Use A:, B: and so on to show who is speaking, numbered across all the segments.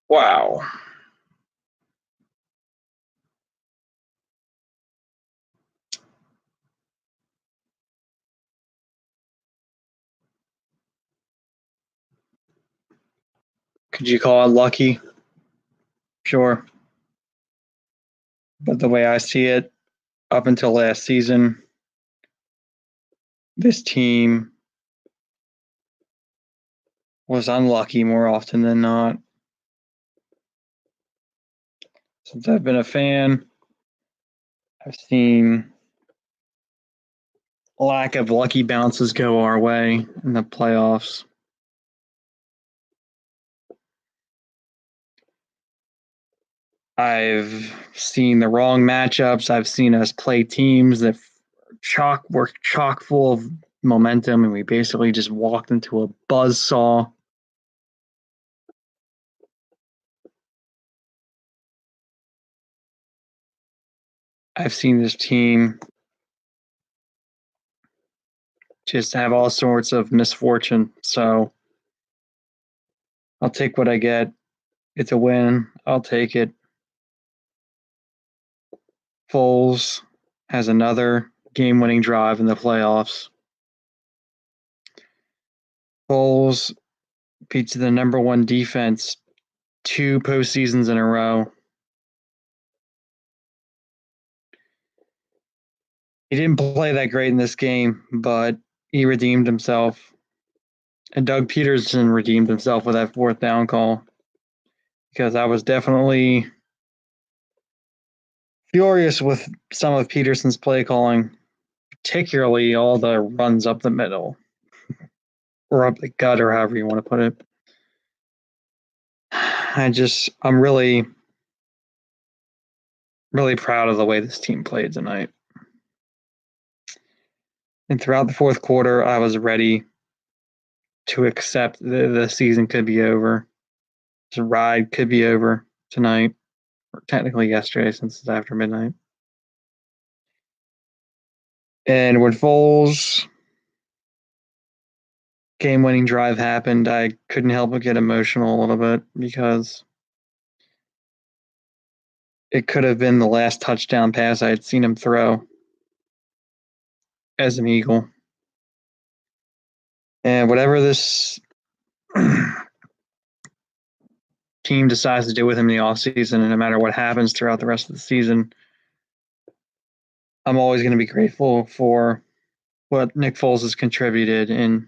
A: Wow. Could you call it lucky? Sure. But the way I see it, up until last season, this team was unlucky more often than not. Since I've been a fan, I've seen a lack of lucky bounces go our way in the playoffs. I've seen the wrong matchups. I've seen us play teams that were chock full of momentum, and we basically just walked into a buzz saw. I've seen this team just have all sorts of misfortune. So I'll take what I get. It's a win. I'll take it. Foles has another game-winning drive in the playoffs. Foles beats the number one defense 2 postseasons in a row. He didn't play that great in this game, but he redeemed himself. And Doug Peterson redeemed himself with that 4th down call, because I was definitely furious with some of Peterson's play calling, particularly all the runs up the middle or up the gut, or however you want to put it. I'm really proud of the way this team played tonight. And throughout the 4th quarter, I was ready to accept the season could be over. The ride could be over tonight, or technically yesterday since it's after midnight. And when Foles' game-winning drive happened, I couldn't help but get emotional a little bit, because it could have been the last touchdown pass I had seen him throw as an Eagle. And whatever this team decides to do with him in the offseason, and no matter what happens throughout the rest of the season, I'm always going to be grateful for what Nick Foles has contributed, and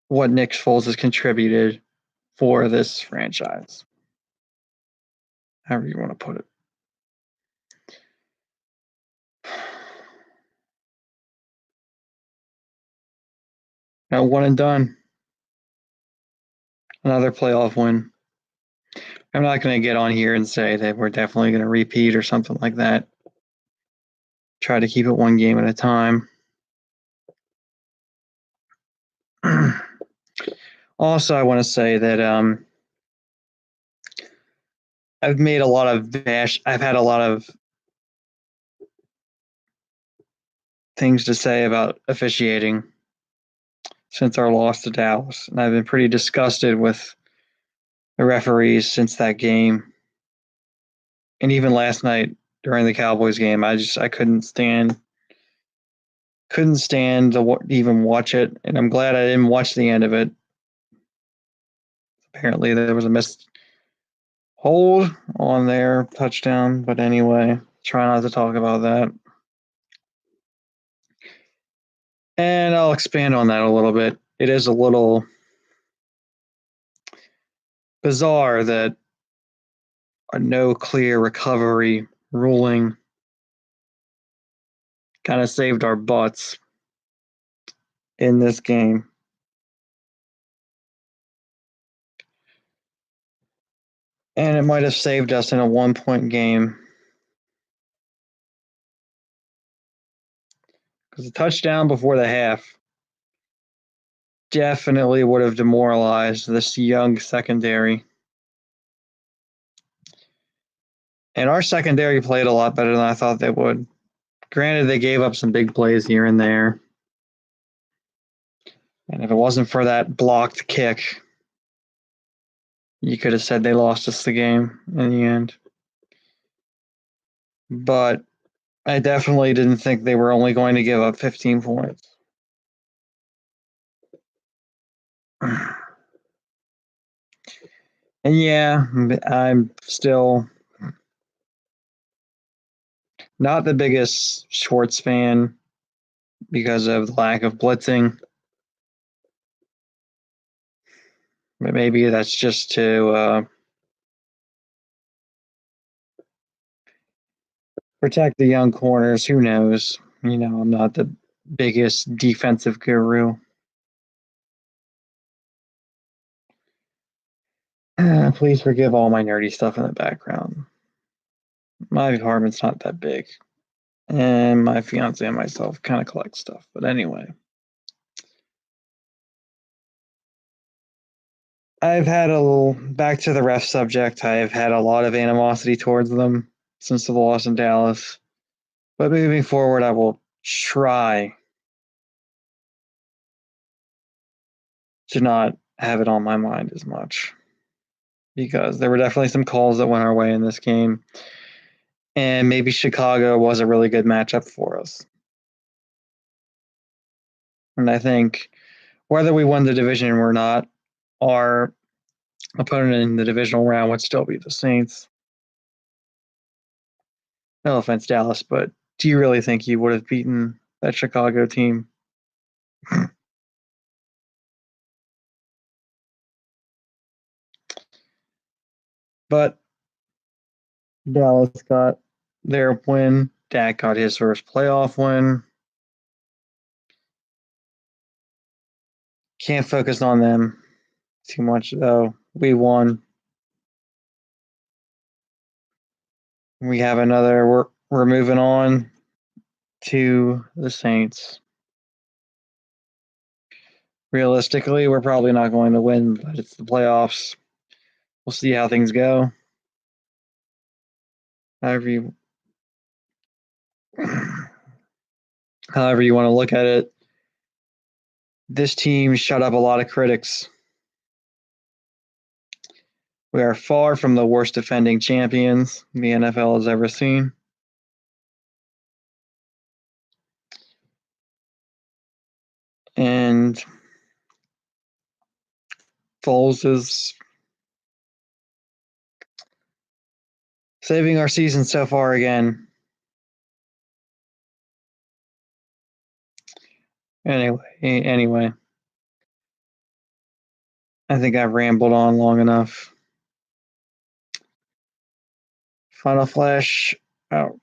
A: what Nick Foles has contributed for this franchise, however you want to put it. Now, one and done. Another playoff win. I'm not going to get on here and say that we're definitely going to repeat or something like that. Try to keep it one game at a time. Also, I want to say that I've had a lot of things to say about officiating since our loss to Dallas, and I've been pretty disgusted with the referees since that game. And even last night during the Cowboys game, I couldn't stand to even watch it, and I'm glad I didn't watch the end of it. Apparently, there was a missed hold on their touchdown, but anyway, try not to talk about that. And I'll expand on that a little bit. It is a little bizarre that a no clear recovery ruling kind of saved our butts in this game. And it might have saved us in a 1-point game, because the touchdown before the half definitely would have demoralized this young secondary. And our secondary played a lot better than I thought they would. Granted, they gave up some big plays here and there. And if it wasn't for that blocked kick You could have said they lost us the game in the end. But I definitely didn't think they were only going to give up 15 points. And yeah, I'm still not the biggest Schwartz fan because of the lack of blitzing. But maybe that's just to protect the young corners. Who knows? I'm not the biggest defensive guru. Please forgive all my nerdy stuff in the background. My apartment's not that big, and my fiance and myself kind of collect stuff. But anyway, I've had a little back to the ref subject. I've had a lot of animosity towards them since the loss in Dallas. But moving forward, I will try to not have it on my mind as much because there were definitely some calls that went our way in this game. And maybe Chicago was a really good matchup for us. And I think whether we won the division or not, our opponent in the divisional round would still be the Saints. No offense, Dallas, but do you really think you would have beaten that Chicago team? But Dallas got their win. Dak got his first playoff win. Can't focus on them too much, though. We won. We have another. We're moving on to the Saints. Realistically, we're probably not going to win, but it's the playoffs. We'll see how things go. However you, however you want to look at it, this team shut up a lot of critics. We are far from the worst defending champions the NFL has ever seen. And Foles is saving our season so far again. Anyway, I think I've rambled on long enough. Final Flash out.